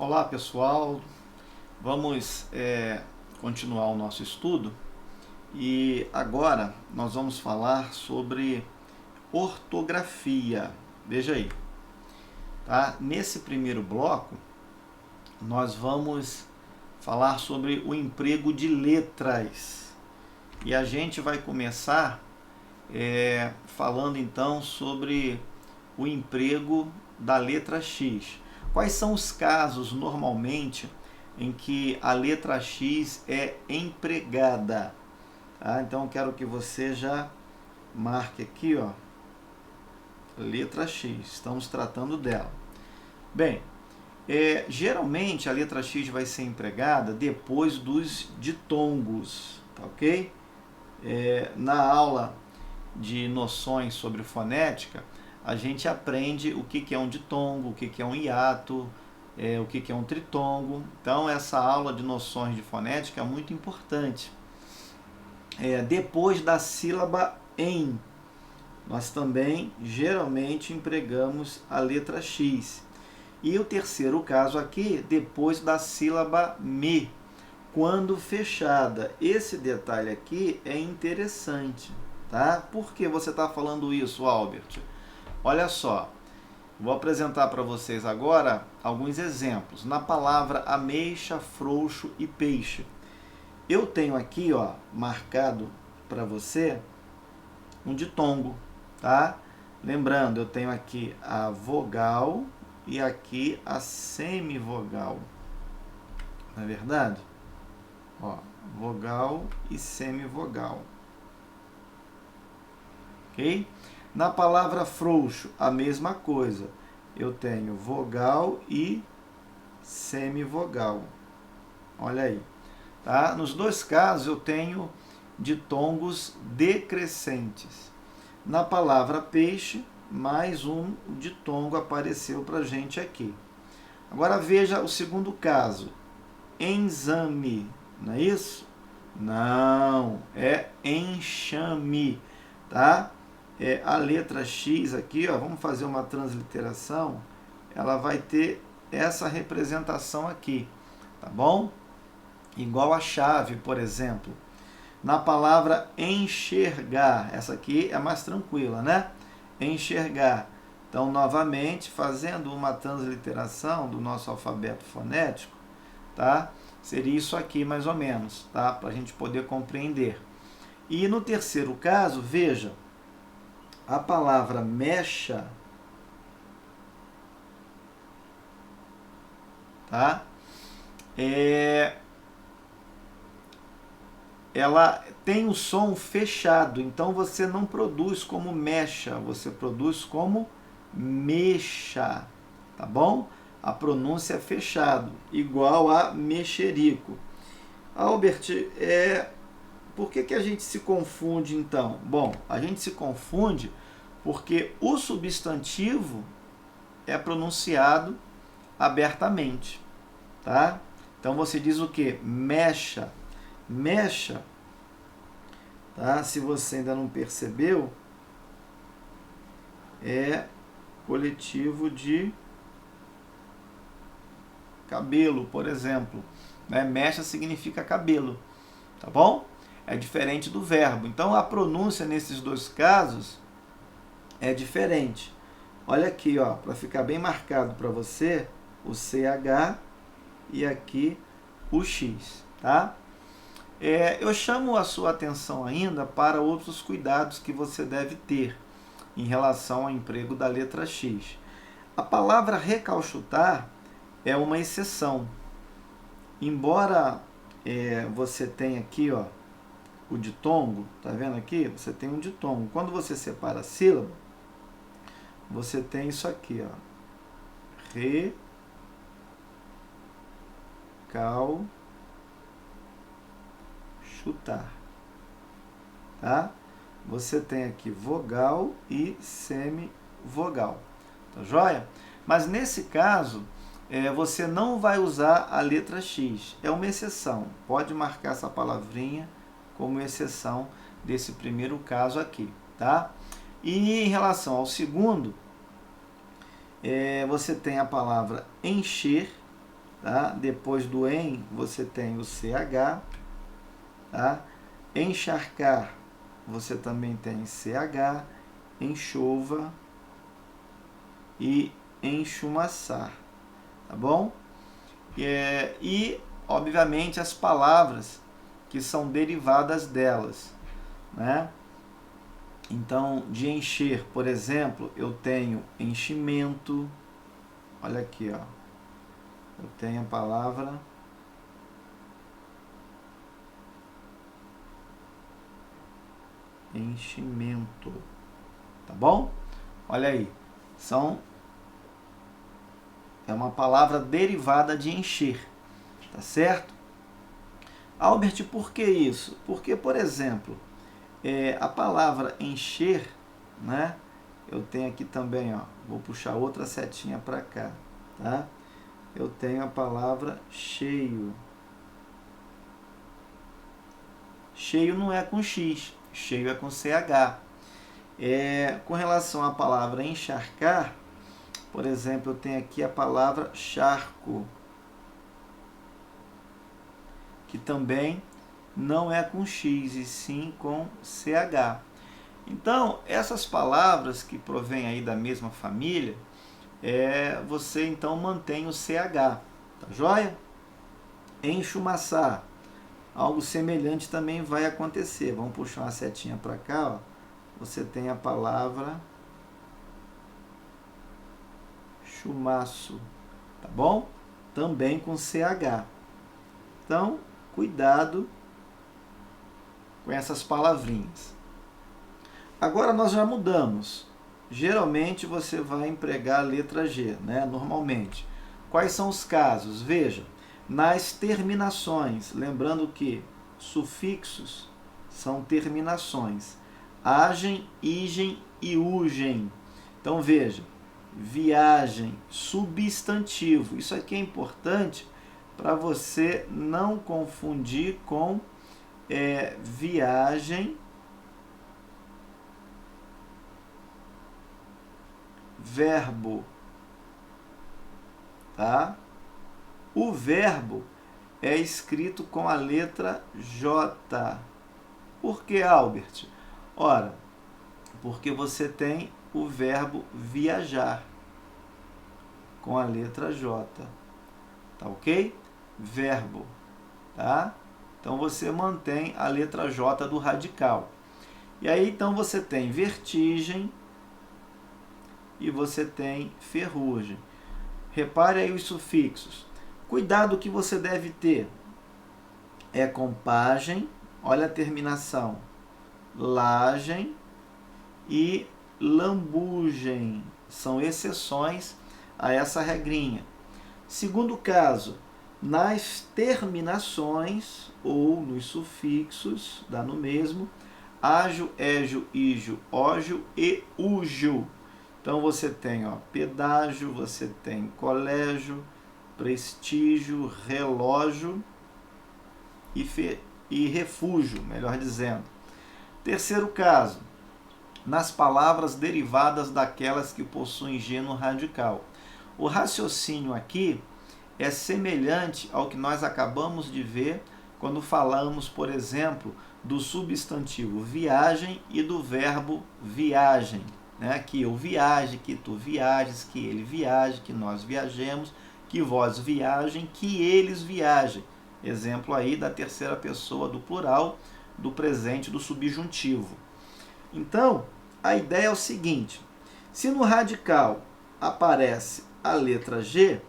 Olá pessoal, vamos continuar o nosso estudo e agora nós vamos falar sobre ortografia. Veja aí, tá? Nesse primeiro bloco nós vamos falar sobre o emprego de letras e a gente vai começar falando então sobre o emprego da letra X. Quais são os casos normalmente em que a letra X é empregada? Tá? Então eu quero que você já marque aqui, ó, letra X, estamos tratando dela. Bem, geralmente a letra X vai ser empregada depois dos ditongos, tá ok? Na aula de noções sobre fonética, a gente aprende o que é um ditongo, o que é um hiato, o que é um tritongo. Então essa aula de noções de fonética é muito importante. Depois da sílaba em, nós também geralmente empregamos a letra X. E o terceiro caso aqui, depois da sílaba me, quando fechada. Esse detalhe aqui é interessante, tá? Por que você está falando isso, Albert? Olha só, vou apresentar para vocês agora alguns exemplos. Na palavra ameixa, frouxo e peixe. Eu tenho aqui, ó, marcado para você um ditongo, tá? Lembrando, eu tenho aqui a vogal e aqui a semivogal. Não é verdade? Ó, vogal e semivogal. Ok? Na palavra frouxo, a mesma coisa. Eu tenho vogal e semivogal. Olha aí. Tá? Nos dois casos, eu tenho ditongos decrescentes. Na palavra peixe, mais um ditongo apareceu para a gente aqui. Agora veja o segundo caso. Enxame. Não é isso? Não, é enxame. Tá? A letra X aqui, ó, vamos fazer uma transliteração, ela vai ter essa representação aqui, tá bom? Igual a chave, por exemplo. Na palavra enxergar, essa aqui é mais tranquila, né? Enxergar. Então, novamente, fazendo uma transliteração do nosso alfabeto fonético, tá? Seria isso aqui, mais ou menos, tá? Para a gente poder compreender. E no terceiro caso, veja, a palavra mecha, tá? Ela tem o som fechado, então você não produz como mecha, você produz como mexa, tá bom? A pronúncia é fechado, igual a mexerico. Albert, por que a gente se confunde então? Bom, a gente se confunde porque o substantivo é pronunciado abertamente, tá? Então você diz o que? Mecha. Mecha, tá? Se você ainda não percebeu, é coletivo de cabelo, por exemplo. Mecha significa cabelo, tá bom? É diferente do verbo. Então a pronúncia nesses dois casos é diferente. Olha aqui, ó, para ficar bem marcado para você, o CH e aqui o X, tá? Eu chamo a sua atenção ainda para outros cuidados que você deve ter em relação ao emprego da letra X. A palavra recalchutar é uma exceção. Embora você tenha aqui, ó, o ditongo, tá vendo aqui? Você tem um ditongo. Quando você separa a sílaba, você tem isso aqui, ó. Recalchutar. Tá? Você tem aqui vogal e semivogal. Tá joia? Mas nesse caso, você não vai usar a letra X. É uma exceção. Pode marcar essa palavrinha como exceção desse primeiro caso aqui, tá? E em relação ao segundo, você tem a palavra encher tá? Depois do em, você tem o CH, tá? Encharcar, você também tem CH, enxova e enchumaçar, tá bom? E, obviamente, as palavras que são derivadas delas, né? Então, de encher, por exemplo, eu tenho enchimento. Olha aqui, ó. Eu tenho a palavra enchimento, tá bom? Olha aí, é uma palavra derivada de encher, tá certo? Albert, por que isso? Porque, por exemplo, a palavra encher, né? Eu tenho aqui também, ó, vou puxar outra setinha para cá, tá? Eu tenho a palavra cheio. Cheio não é com X, cheio é com CH. Com relação à palavra encharcar, por exemplo, eu tenho aqui a palavra charco, que também não é com X, e sim com CH. Então, essas palavras que provêm aí da mesma família, você então mantém o CH, tá joia? Enchumaçar, algo semelhante também vai acontecer. Vamos puxar uma setinha para cá, ó. Você tem a palavra chumaço, tá bom? Também com CH. Então, cuidado com essas palavrinhas. Agora nós já mudamos. Geralmente você vai empregar a letra G, né? Normalmente. Quais são os casos? Veja, nas terminações, lembrando que sufixos são terminações. Agem, igem e ugem. Então veja, viagem, substantivo. Isso aqui é importante para você não confundir com viagem, verbo, tá? O verbo é escrito com a letra J. Por que, Albert? Ora, porque você tem o verbo viajar com a letra J, tá ok? Verbo, tá? Então você mantém a letra J do radical. E aí então você tem vertigem e você tem ferrugem. Repare aí os sufixos. Cuidado que você deve ter com pagem, olha a terminação, lagem e lambugem. São exceções a essa regrinha. Segundo caso, nas terminações ou nos sufixos, dá no mesmo, ágio, égio, ígio, ógio e úgio. Então você tem pedágio, você tem colégio, prestígio, relógio e refúgio, melhor dizendo. Terceiro caso, nas palavras derivadas daquelas que possuem G no radical. O raciocínio aqui é semelhante ao que nós acabamos de ver quando falamos, por exemplo, do substantivo viagem e do verbo viagem. Né? Que eu viaje, que tu viajes, que ele viaje, que nós viajemos, que vós viajem, que eles viajem. Exemplo aí da terceira pessoa do plural, do presente, do subjuntivo. Então, a ideia é o seguinte: se no radical aparece a letra G,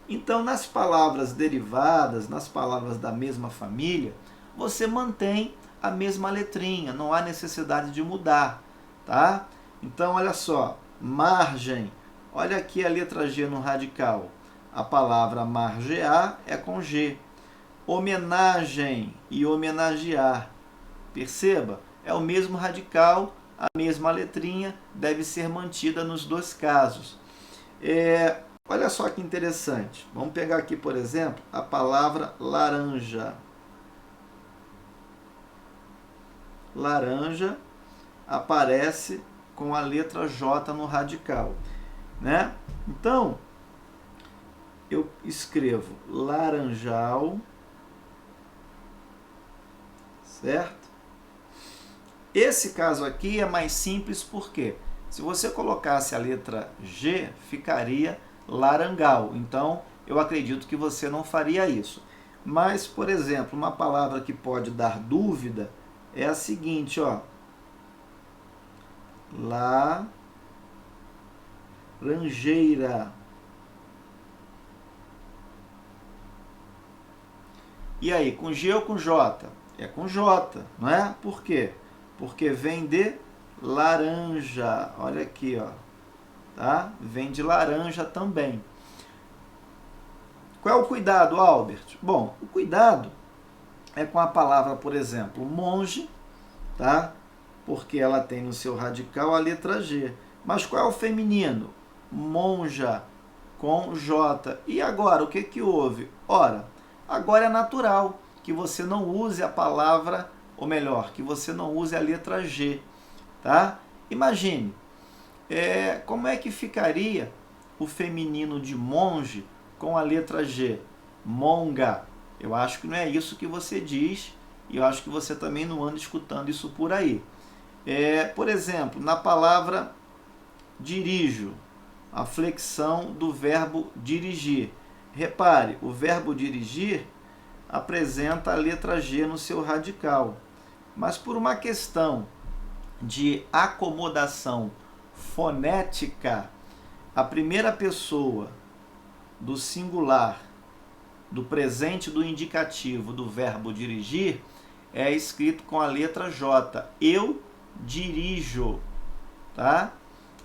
então nas palavras derivadas, nas palavras da mesma família, você mantém a mesma letrinha, não há necessidade de mudar, tá? Então, olha só, margem, olha aqui a letra G no radical. A palavra margear é com G. Homenagem e homenagear. Perceba, é o mesmo radical, a mesma letrinha, deve ser mantida nos dois casos. Olha só que interessante. Vamos pegar aqui, por exemplo, a palavra laranja. Laranja aparece com a letra J no radical, né? Então, eu escrevo laranjal, certo? Esse caso aqui é mais simples porque se você colocasse a letra G, ficaria larangal. Então, eu acredito que você não faria isso. Mas, por exemplo, uma palavra que pode dar dúvida é a seguinte, ó. Laranjeira. E aí, com G ou com J? É com J, não é? Por quê? Porque vem de laranja. Olha aqui, ó. Tá? Vem de laranja também. Qual é o cuidado, Albert? Bom, o cuidado é com a palavra, por exemplo, monge, tá? Porque ela tem no seu radical a letra G. Mas qual é o feminino? Monja, com J. E agora, o que que houve? Ora, agora é natural que você não use a palavra, ou melhor, que você não use a letra G, tá? Imagine, como é que ficaria o feminino de monge com a letra G? Monga. Eu acho que não é isso que você diz, e eu acho que você também não anda escutando isso por aí. Por exemplo, na palavra dirijo, a flexão do verbo dirigir. Repare, o verbo dirigir apresenta a letra G no seu radical, mas por uma questão de acomodação fonética, a primeira pessoa do singular, do presente do indicativo do verbo dirigir é escrito com a letra J. Eu dirijo, tá?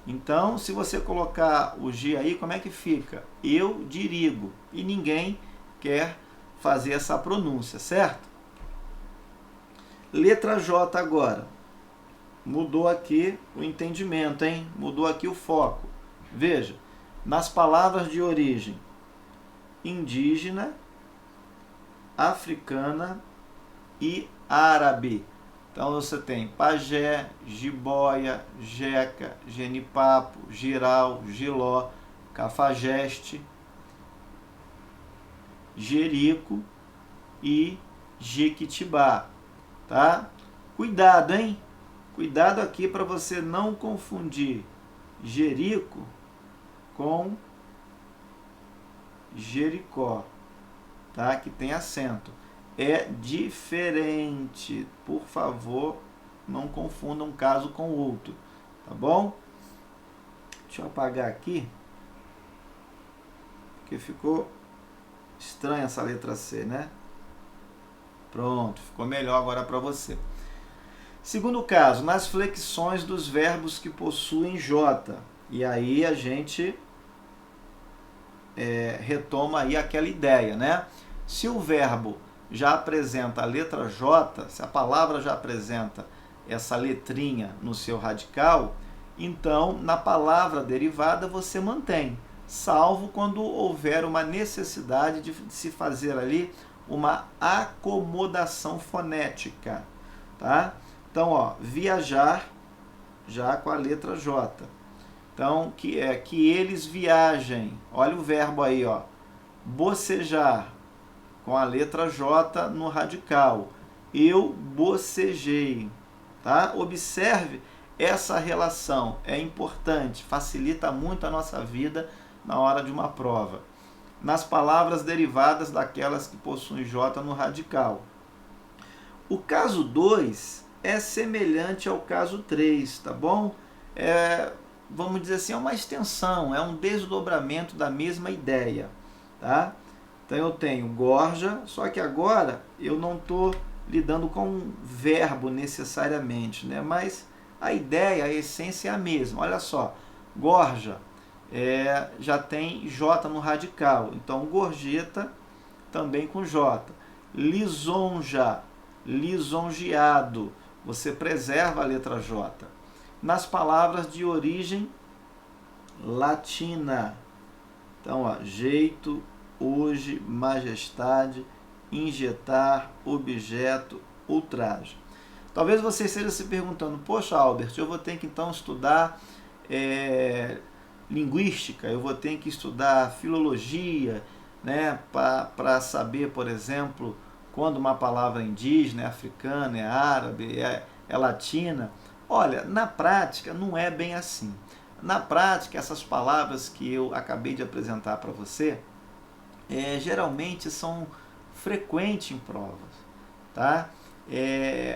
Então, se você colocar o G aí, como é que fica? Eu dirigo. E ninguém quer fazer essa pronúncia, certo? Letra J agora. Mudou aqui o entendimento, hein? Mudou aqui o foco. Veja, nas palavras de origem indígena, africana e árabe. Então você tem pajé, jiboia, jeca, genipapo, giral, giló, cafajeste, jerico e jequitibá, tá? Cuidado, hein? Cuidado aqui para você não confundir Jerico com Jericó, tá? Que tem acento. É diferente. Por favor, não confunda um caso com o outro, tá bom? Deixa eu apagar aqui, porque ficou estranha essa letra C, né? Pronto, ficou melhor agora para você. Segundo caso, nas flexões dos verbos que possuem J. E aí a gente retoma aí aquela ideia, né? Se o verbo já apresenta a letra J, se a palavra já apresenta essa letrinha no seu radical, então na palavra derivada você mantém, salvo quando houver uma necessidade de se fazer ali uma acomodação fonética, tá? Então, ó, viajar já com a letra J. Então, que eles viajem. Olha o verbo aí, ó. Bocejar com a letra J no radical. Eu bocejei, tá? Observe essa relação, é importante, facilita muito a nossa vida na hora de uma prova. Nas palavras derivadas daquelas que possuem J no radical. O caso 2 é semelhante ao caso 3, tá bom? Vamos dizer assim, é uma extensão, é um desdobramento da mesma ideia, tá? Então eu tenho gorja, só que agora eu não estou lidando com um verbo necessariamente, né? Mas a ideia, a essência é a mesma. Olha só, gorja já tem J no radical, então gorjeta também com J. Lisonja, lisonjeado, você preserva a letra J. Nas palavras de origem latina, então, ó, jeito, hoje, majestade, injetar, objeto, ultraje. Talvez você esteja se perguntando, poxa, Albert, eu vou ter que então estudar linguística, eu vou ter que estudar filologia, né, para saber, por exemplo, quando uma palavra é indígena, é africana, é árabe, é latina. Olha, na prática não é bem assim. Na prática, essas palavras que eu acabei de apresentar para você, geralmente são frequentes em provas, tá?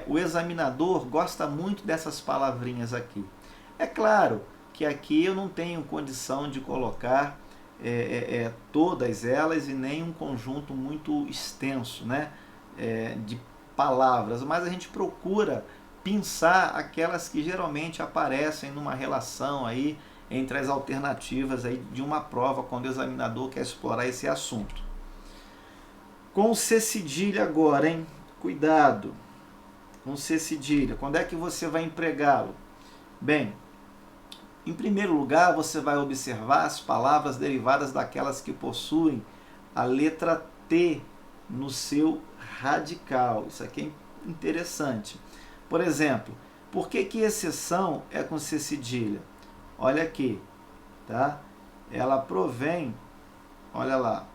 O examinador gosta muito dessas palavrinhas aqui. É claro que aqui eu não tenho condição de colocar todas elas e nem um conjunto muito extenso, né, de palavras, mas a gente procura pensar aquelas que geralmente aparecem numa relação aí entre as alternativas aí de uma prova, quando o examinador quer explorar esse assunto. Com o C cedilha agora, hein? Cuidado com o C cedilha. Quando é que você vai empregá-lo? Bem, em primeiro lugar, você vai observar as palavras derivadas daquelas que possuem a letra T no seu radical. Isso aqui é interessante. Por exemplo, por que exceção é com C cedilha? Olha aqui, tá? Ela provém, olha lá,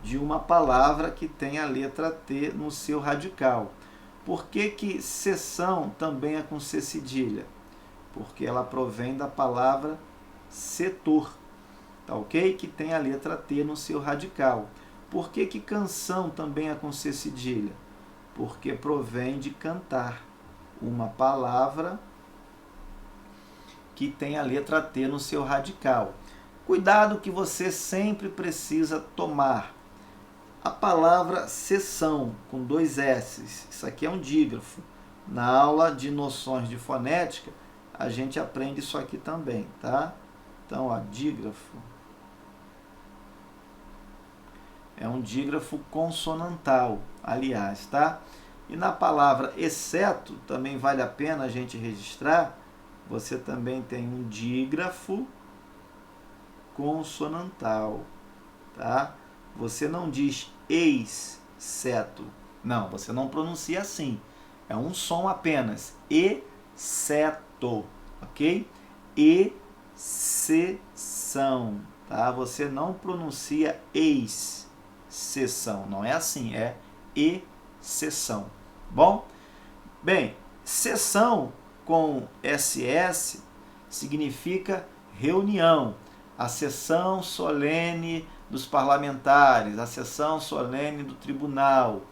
de uma palavra que tem a letra T no seu radical. Por que seção também é com C cedilha? Porque ela provém da palavra setor, tá ok? Que tem a letra T no seu radical. Por que canção também é com C cedilha? Porque provém de cantar, uma palavra que tem a letra T no seu radical. Cuidado que você sempre precisa tomar. A palavra seção, com 2 S's, isso aqui é um dígrafo. Na aula de noções de fonética, a gente aprende isso aqui também, tá? Então, ó, dígrafo é um dígrafo consonantal, aliás, tá? E na palavra exceto, também vale a pena a gente registrar, você também tem um dígrafo consonantal, tá? Você não diz exceto, não, você não pronuncia assim, é um som apenas, exceto, ok? Exceção, tá? Você não pronuncia exceção, não é assim, é exceção. Bom? Bem, sessão com SS significa reunião, a sessão solene dos parlamentares, a sessão solene do tribunal,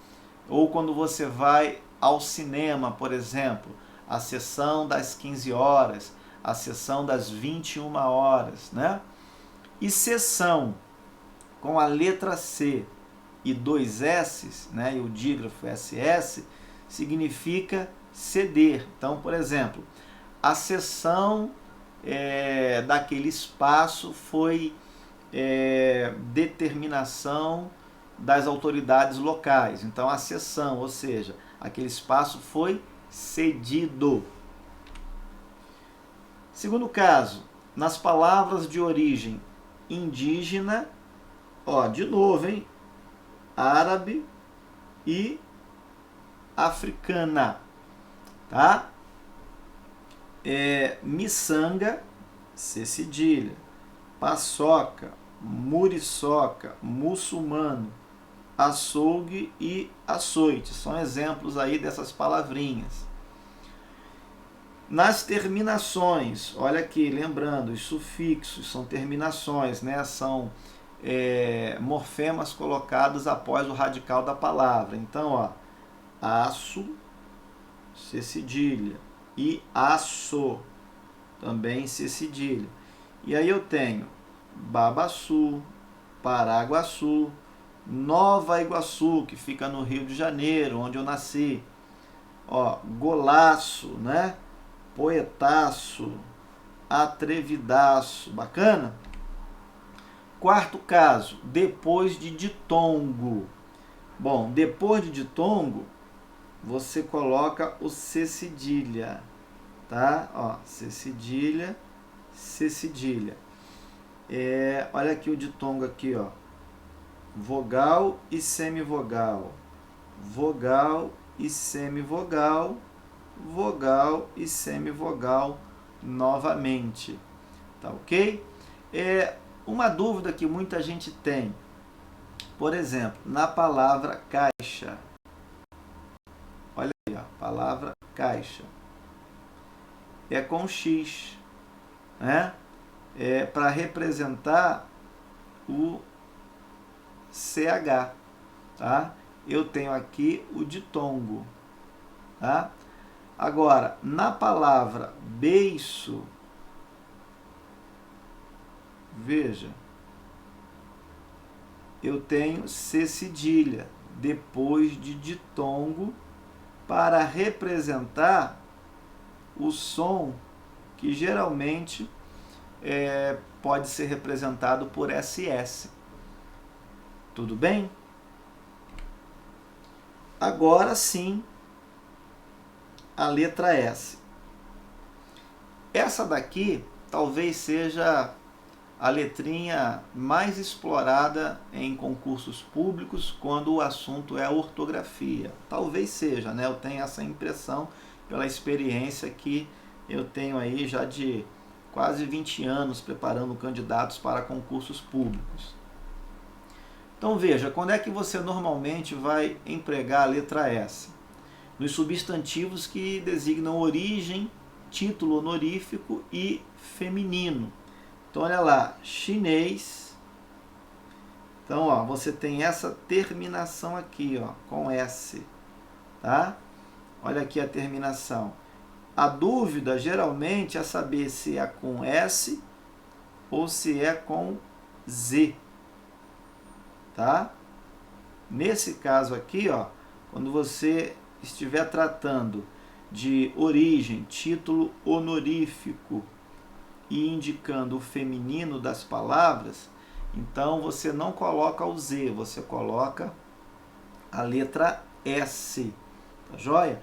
ou quando você vai ao cinema, por exemplo, a sessão das 15 horas, a sessão das 21 horas, né? E sessão com a letra C e 2 S's, né, e o dígrafo SS, significa ceder. Então, por exemplo, a cessão daquele espaço foi determinação das autoridades locais. Então, a cessão, ou seja, aquele espaço foi cedido. Segundo caso, nas palavras de origem indígena, ó, de novo, hein? Árabe e africana, tá? Miçanga, C cedilha, paçoca, muriçoca, muçulmano, açougue e açoite. São exemplos aí dessas palavrinhas. Nas terminações, olha aqui, lembrando, os sufixos são terminações, né? São morfemas colocados após o radical da palavra. Então, ó, aço, C cedilha, e aço, também C cedilha. E aí eu tenho Babaçu, Paraguaçu, Nova Iguaçu, que fica no Rio de Janeiro, onde eu nasci. Ó, golaço, né? Poetaço, atrevidaço. Bacana? Quarto caso, depois de ditongo. Bom, depois de ditongo, você coloca o C cedilha, tá? Ó, C cedilha, C cedilha. Olha aqui o ditongo aqui, ó. Vogal e semivogal. Vogal e semivogal. Vogal e semivogal novamente. tá ok? Uma dúvida que muita gente tem, por exemplo, na palavra caixa. Olha aí, ó, palavra caixa. É com X, né? Para representar o CH, tá? Eu tenho aqui o ditongo, tá? Agora, na palavra beiço, veja, eu tenho C cedilha depois de ditongo para representar o som que geralmente pode ser representado por SS. Tudo bem? Agora sim, a letra S. Essa daqui talvez seja a letrinha mais explorada em concursos públicos quando o assunto é ortografia. Talvez seja, né? Eu tenho essa impressão pela experiência que eu tenho aí já de quase 20 anos preparando candidatos para concursos públicos. Então veja, quando é que você normalmente vai empregar a letra S? Nos substantivos que designam origem, título honorífico e feminino. Então olha lá, chinês. Então ó, você tem essa terminação aqui, ó, com S, tá? Olha aqui a terminação. A dúvida geralmente é saber se é com S ou se é com Z, tá? Nesse caso aqui, ó, quando você estiver tratando de origem, título honorífico e indicando o feminino das palavras, então você não coloca o Z, você coloca a letra S, tá joia?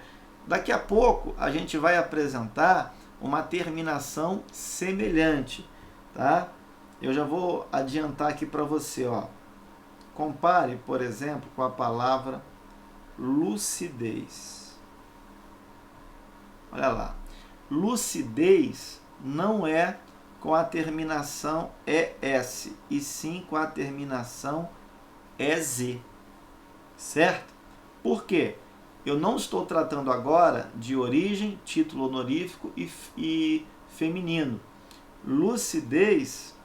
Daqui a pouco a gente vai apresentar uma terminação semelhante, tá? Eu já vou adiantar aqui para você, ó. Compare, por exemplo, com a palavra lucidez. Olha lá. Lucidez não é com a terminação ES, e sim com a terminação EZ. Certo? Por quê? Eu não estou tratando agora de origem, título honorífico e feminino. Lucidez,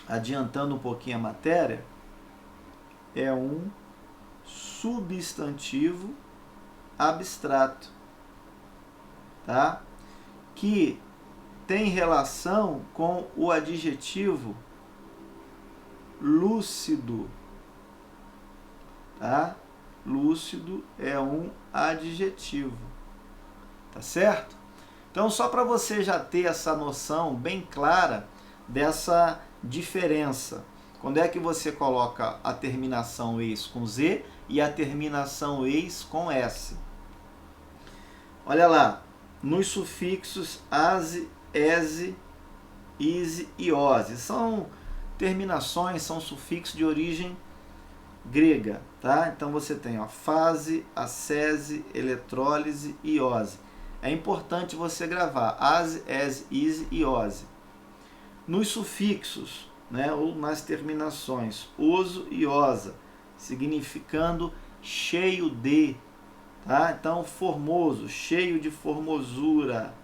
adiantando um pouquinho a matéria, é um substantivo abstrato, tá? Que tem relação com o adjetivo lúcido, tá? Lúcido é um adjetivo, tá certo? Então, só para você já ter essa noção bem clara dessa diferença. Quando é que você coloca a terminação eis com Z e a terminação eis com S? Olha lá, nos sufixos ase, ese, ise e ose. São terminações, são sufixos de origem grega, tá? Então você tem a fase, ascese, eletrólise e ose. É importante você gravar ase, ese, ise e ose. Nos sufixos, né, ou nas terminações oso e osa, significando cheio de, tá? Então formoso, cheio de formosura,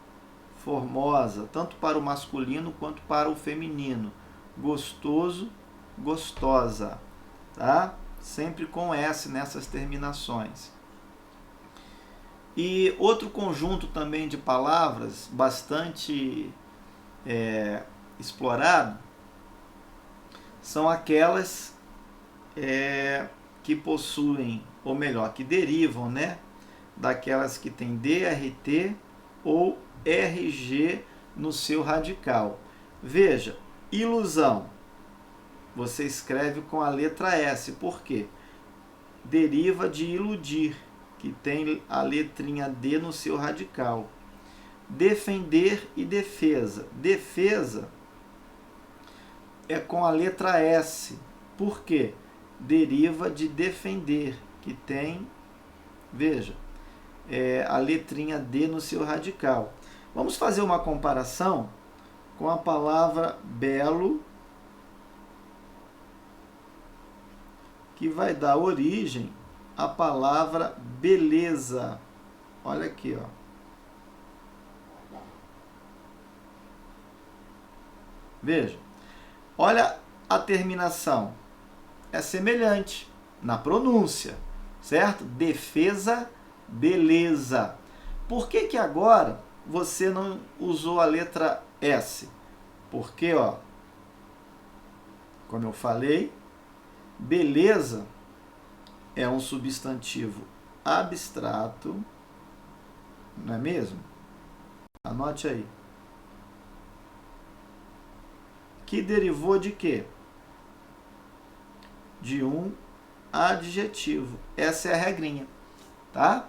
formosa, tanto para o masculino quanto para o feminino. Gostoso, gostosa, tá? Sempre com S nessas terminações. E outro conjunto também de palavras bastante explorado são aquelas que possuem, ou melhor, que derivam, né, daquelas que têm DRT ou RG no seu radical. Veja, ilusão, você escreve com a letra S, por quê? Deriva de iludir, que tem a letrinha D no seu radical. Defender e defesa. Defesa é com a letra S, por quê? Deriva de defender, que tem, veja, a letrinha D no seu radical. Vamos fazer uma comparação com a palavra belo, que vai dar origem à palavra beleza. Olha aqui, ó. Veja. Olha a terminação. É semelhante na pronúncia, certo? Defesa, beleza. Por que que agora você não usou a letra S? Porque, ó, como eu falei, beleza é um substantivo abstrato, não é mesmo? Anote aí. Que derivou de quê? De um adjetivo. Essa é a regrinha, tá?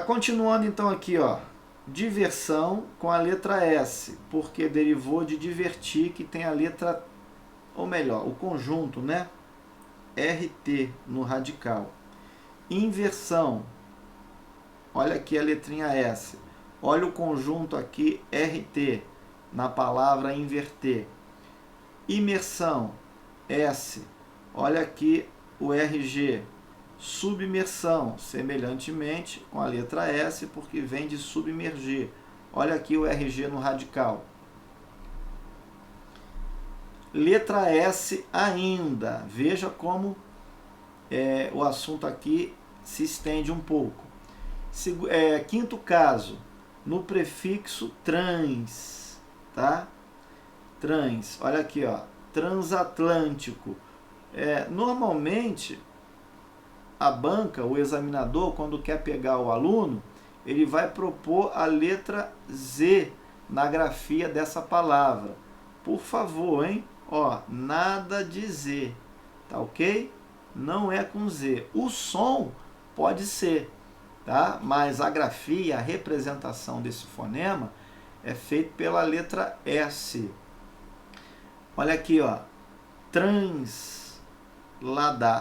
Continuando então aqui, ó. Diversão com a letra S, porque derivou de divertir, que tem a letra, ou melhor, o conjunto, né? RT no radical. Inversão. Olha aqui a letrinha S. Olha o conjunto aqui, RT, na palavra inverter. Imersão, S. Olha aqui o RG. Submersão, semelhantemente com a letra S, porque vem de submergir. Olha aqui o RG no radical. Letra S ainda. Veja como o assunto aqui se estende um pouco. Quinto caso, no prefixo trans, tá? Trans, olha aqui, ó, transatlântico. Normalmente, a banca, o examinador, quando quer pegar o aluno, ele vai propor a letra Z na grafia dessa palavra. Por favor, hein? Ó, nada de Z, tá ok? Não é com Z. O som pode ser, tá? Mas a grafia, a representação desse fonema é feita pela letra S. Olha aqui, ó, transladar.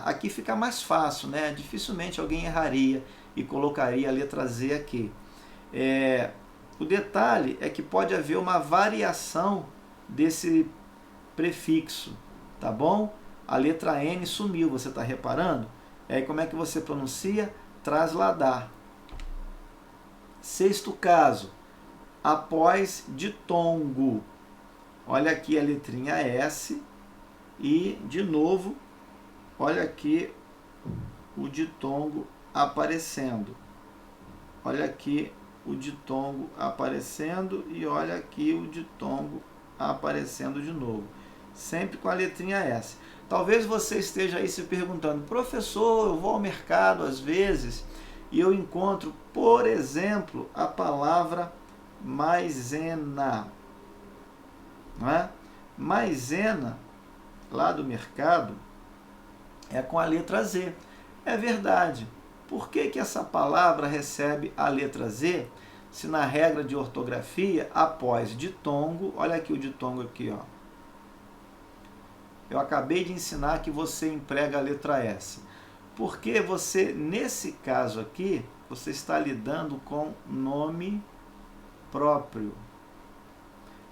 Aqui fica mais fácil, né? Dificilmente alguém erraria e colocaria a letra Z aqui. O detalhe é que pode haver uma variação desse prefixo, tá bom? A letra N sumiu, você está reparando? Como é que você pronuncia? Trasladar. Sexto caso, após ditongo. Olha aqui a letrinha S e, de novo, olha aqui o ditongo aparecendo. Olha aqui o ditongo aparecendo e olha aqui o ditongo aparecendo de novo. Sempre com a letrinha S. Talvez você esteja aí se perguntando, professor, eu vou ao mercado às vezes e eu encontro, por exemplo, a palavra maisena. Não é? Maisena, lá do mercado, é com a letra Z. É verdade. Por que que essa palavra recebe a letra Z, se na regra de ortografia, após ditongo, olha aqui o ditongo aqui, ó. Eu acabei de ensinar que você emprega a letra S. Porque você, nesse caso aqui, você está lidando com nome próprio.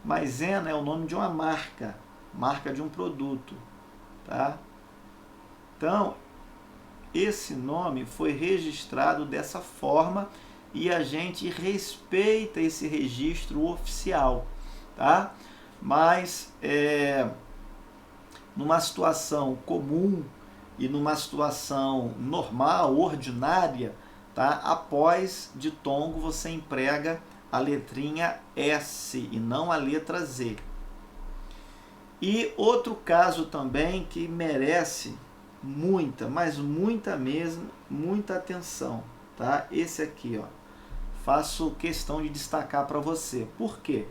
Maisena é o nome de uma marca de um produto, tá? Então, esse nome foi registrado dessa forma e a gente respeita esse registro oficial, tá? Mas, numa situação comum e numa situação normal, ordinária, tá? Após ditongo você emprega a letrinha S e não a letra Z. E outro caso também que merece muita, mas muita mesmo, muita atenção, tá? Esse aqui, ó, faço questão de destacar para você. Por quê?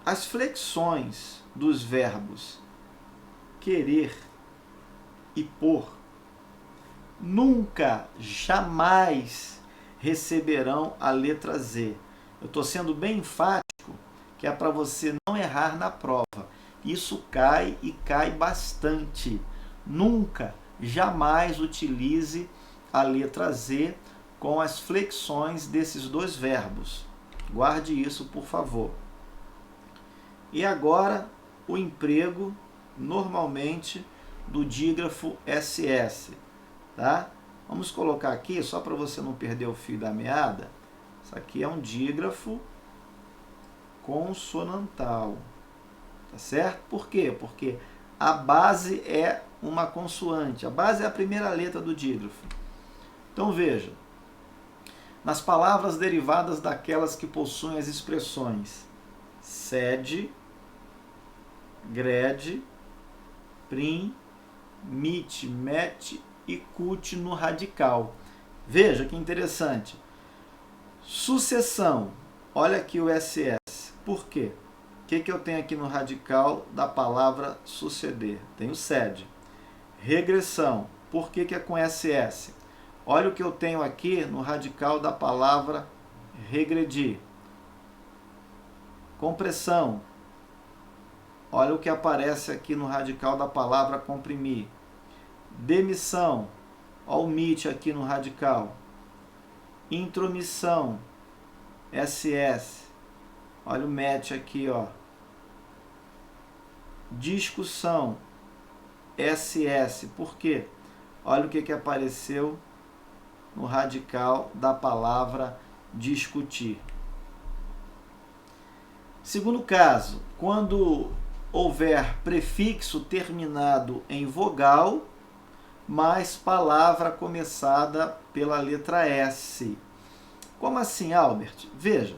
As flexões dos verbos querer e por nunca, jamais receberão a letra Z. Eu estou sendo bem enfático, que é para você não errar na prova. Isso cai e cai bastante. Nunca, jamais utilize a letra Z com as flexões desses dois verbos. Guarde isso, por favor. E agora o emprego, normalmente, do dígrafo SS. Tá? Vamos colocar aqui, só para você não perder o fio da meada, isso aqui é um dígrafo consonantal. Tá certo? Por quê? Porque a base é uma consoante. A base é a primeira letra do dígrafo. Então veja, nas palavras derivadas daquelas que possuem as expressões sed, gred, prim, mit, met e cut no radical. Veja que interessante. Sucessão. Olha aqui o SS. Por quê? O que eu tenho aqui no radical da palavra suceder? Tenho sed. Regressão. Por que é com SS? Olha o que eu tenho aqui no radical da palavra regredir. Compressão. Olha o que aparece aqui no radical da palavra comprimir. Demissão. Olha o mit aqui no radical. Intromissão. SS. Olha o met aqui, ó. Discussão. SS. Por quê? Olha o que apareceu no radical da palavra discutir. Segundo caso, quando houver prefixo terminado em vogal, mais palavra começada pela letra S. Como assim, Albert? Veja,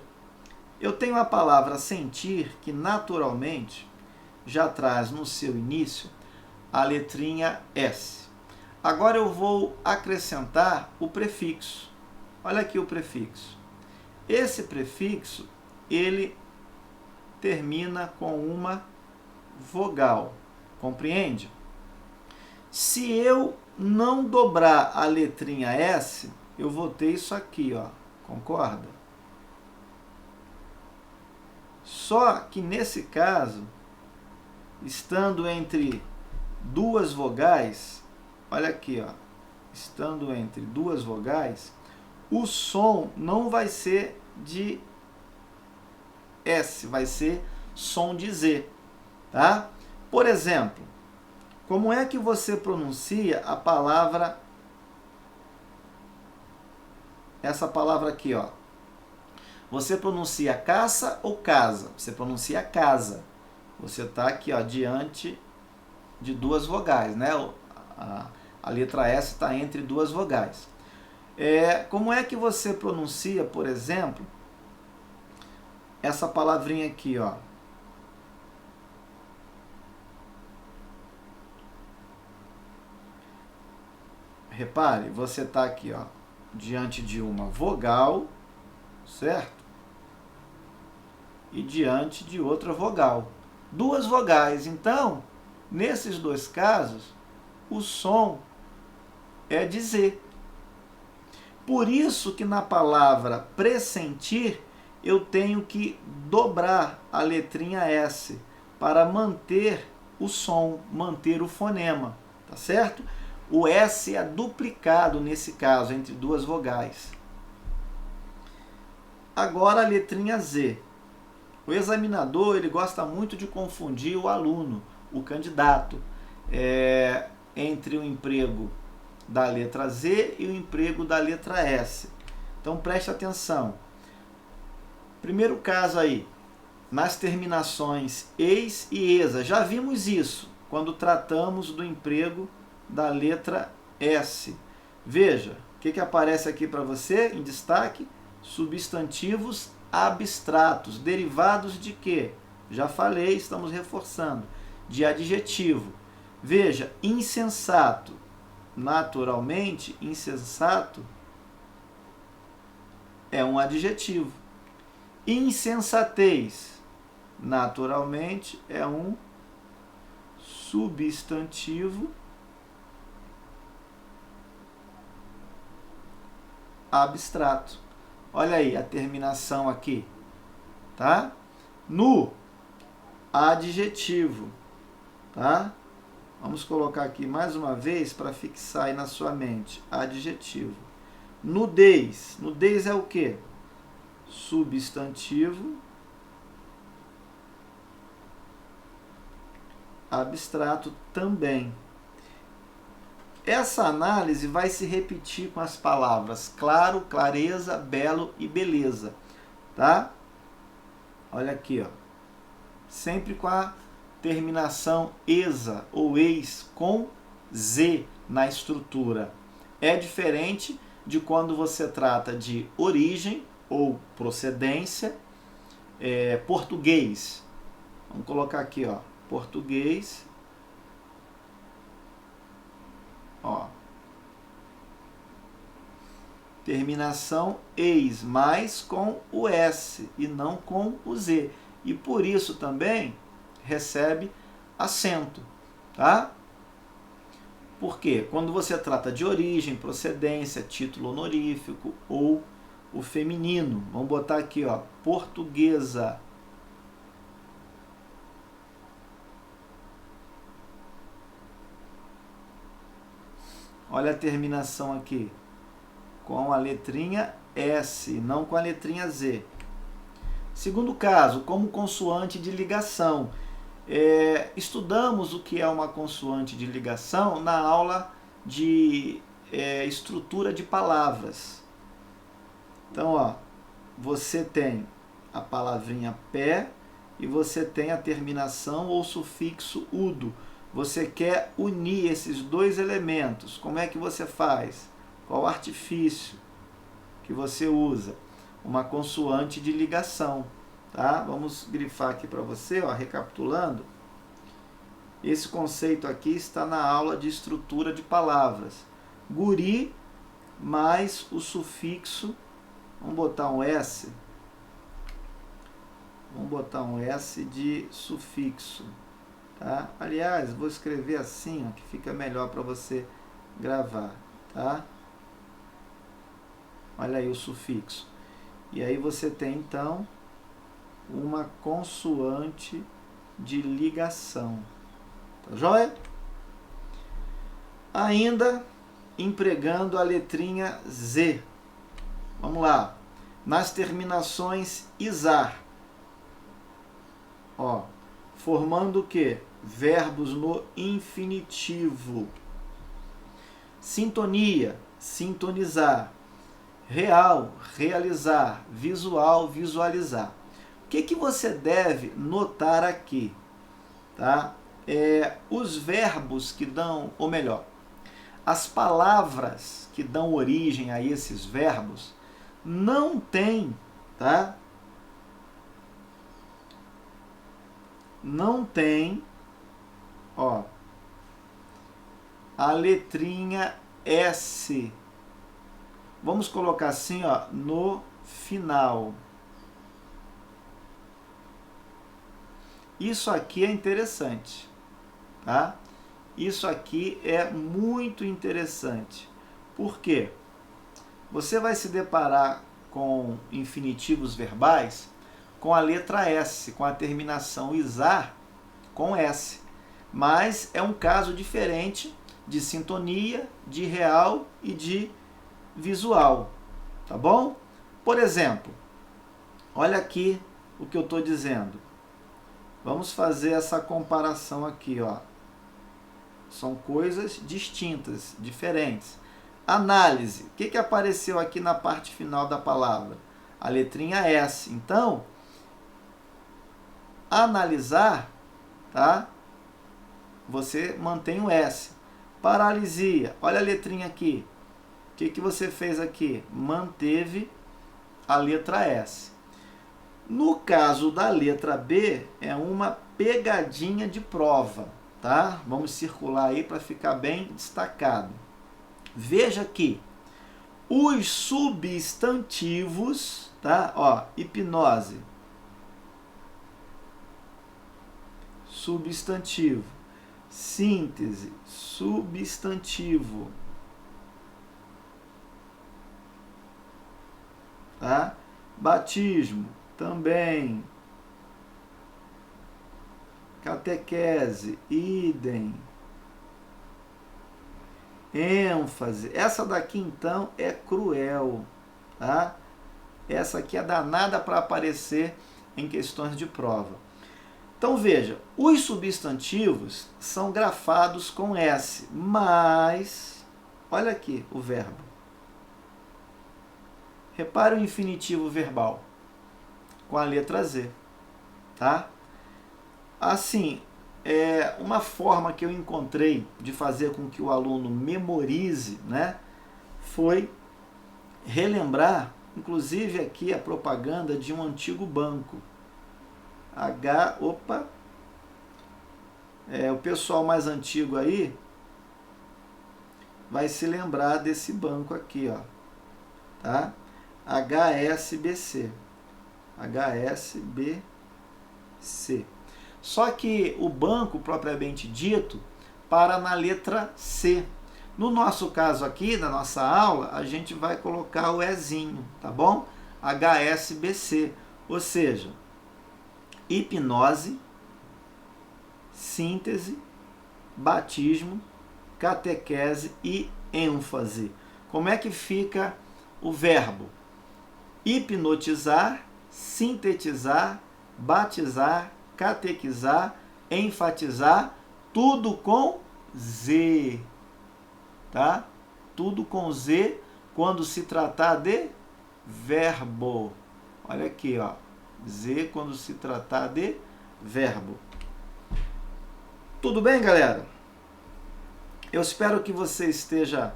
eu tenho a palavra sentir, que naturalmente já traz no seu início a letrinha S. Agora eu vou acrescentar o prefixo. Olha aqui o prefixo. Esse prefixo, ele termina com uma vogal. Compreende? Se eu não dobrar a letrinha S, eu vou ter isso aqui, ó. Concorda? Só que nesse caso, estando entre duas vogais, olha aqui, ó, estando entre duas vogais, o som não vai ser de S, vai ser som de Z, tá? Por exemplo, como é que você pronuncia a palavra, essa palavra aqui, ó? Você pronuncia caça ou casa? Você pronuncia casa. Você está aqui, ó, diante de duas vogais, né? A letra S está entre duas vogais. Como é que você pronuncia, por exemplo, essa palavrinha aqui, ó? Repare, você está aqui, ó, diante de uma vogal, certo? E diante de outra vogal. Duas vogais. Então, nesses dois casos, o som é de Z. Por isso que na palavra pressentir, eu tenho que dobrar a letrinha S para manter o som, manter o fonema, tá certo? O S é duplicado nesse caso, entre duas vogais. Agora a letrinha Z. O examinador, ele gosta muito de confundir o aluno, o candidato, entre o emprego da letra Z e o emprego da letra S. Então preste atenção. Primeiro caso aí, nas terminações eis e esa. Já vimos isso quando tratamos do emprego da letra S. Veja, o que aparece aqui para você em destaque? Substantivos abstratos, derivados de quê? Já falei, estamos reforçando. De adjetivo. Veja, insensato. Naturalmente, insensato é um adjetivo. Insensatez, naturalmente, é um substantivo abstrato. Olha aí a terminação aqui, tá? No adjetivo, tá? Vamos colocar aqui mais uma vez para fixar aí na sua mente. Adjetivo. Nudez. Nudez é o quê? Substantivo abstrato também. Essa análise vai se repetir com as palavras claro, clareza, belo e beleza, tá? Olha aqui, ó. Sempre com a terminação esa ou eis com z na estrutura. É diferente de quando você trata de origem ou procedência, português. Vamos colocar aqui, ó, português. Ó. Terminação eis, mas com o s e não com o z. E por isso também recebe acento, tá? Por quê? Quando você trata de origem, procedência, título honorífico ou o feminino. Vamos botar aqui, ó, portuguesa. Olha a terminação aqui, com a letrinha S, não com a letrinha Z. Segundo caso, como consoante de ligação. Estudamos o que é uma consoante de ligação na aula de estrutura de palavras. Então, ó, você tem a palavrinha pé e você tem a terminação ou sufixo udo. Você quer unir esses dois elementos. Como é que você faz? Qual artifício que você usa? Uma consoante de ligação. Tá? Vamos grifar aqui para você, ó, recapitulando. Esse conceito aqui está na aula de estrutura de palavras. Guri mais o sufixo, vamos botar um S. Vamos botar um S de sufixo. Tá? Aliás, vou escrever assim, ó, que fica melhor para você gravar. Tá? Olha aí o sufixo. E aí você tem, então, uma consoante de ligação. Tá joia? Ainda empregando a letrinha Z. Vamos lá. Nas terminações isar. Ó, formando o quê? Verbos no infinitivo. Sintonia, sintonizar. Real, realizar. Visual, visualizar. O que você deve notar aqui? Tá? Os verbos que dão, ou melhor, as palavras que dão origem a esses verbos não tem, tá? Não tem, ó, a letrinha S. Vamos colocar assim, ó, no final. Isso aqui é interessante, tá? Isso aqui é muito interessante. Por quê? Você vai se deparar com infinitivos verbais com a letra S, com a terminação isar com S. Mas é um caso diferente de sintonia, de real e de visual, tá bom? Por exemplo, olha aqui o que eu estou dizendo. Vamos fazer essa comparação aqui, ó. São coisas distintas, diferentes. Análise. O que apareceu aqui na parte final da palavra? A letrinha S. Então, analisar, tá? Você mantém o S. Paralisia. Olha a letrinha aqui. O que você fez aqui? Manteve a letra S. No caso da letra B, é uma pegadinha de prova, tá? Vamos circular aí para ficar bem destacado. Veja que os substantivos, tá? Ó, hipnose. Substantivo. Síntese, substantivo. Tá? Batismo, também. Catequese, idem. ênfase. Essa daqui, então, é cruel. Tá? Essa aqui é danada para aparecer em questões de prova. Então veja, os substantivos são grafados com S, mas, olha aqui o verbo. Repare o infinitivo verbal com a letra Z, tá? Assim, uma forma que eu encontrei de fazer com que o aluno memorize, né, foi relembrar, inclusive aqui a propaganda de um antigo banco. O pessoal mais antigo aí vai se lembrar desse banco aqui, ó, tá? HSBC. HSBC. Só que o banco propriamente dito para na letra C. No nosso caso aqui, na nossa aula, a gente vai colocar o Ezinho, tá bom? HSBC, ou seja, hipnose, síntese, batismo, catequese e ênfase. Como é que fica o verbo? Hipnotizar, sintetizar, batizar, catequizar, enfatizar, tudo com Z, tá? Tudo com Z quando se tratar de verbo. Olha aqui, ó. Z quando se tratar de verbo. Tudo bem, galera? Eu espero que você esteja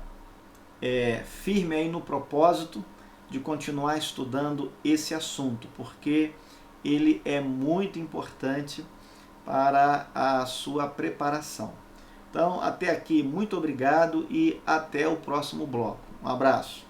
firme aí no propósito de continuar estudando esse assunto, porque ele é muito importante para a sua preparação. Então, até aqui, muito obrigado e até o próximo bloco. Um abraço.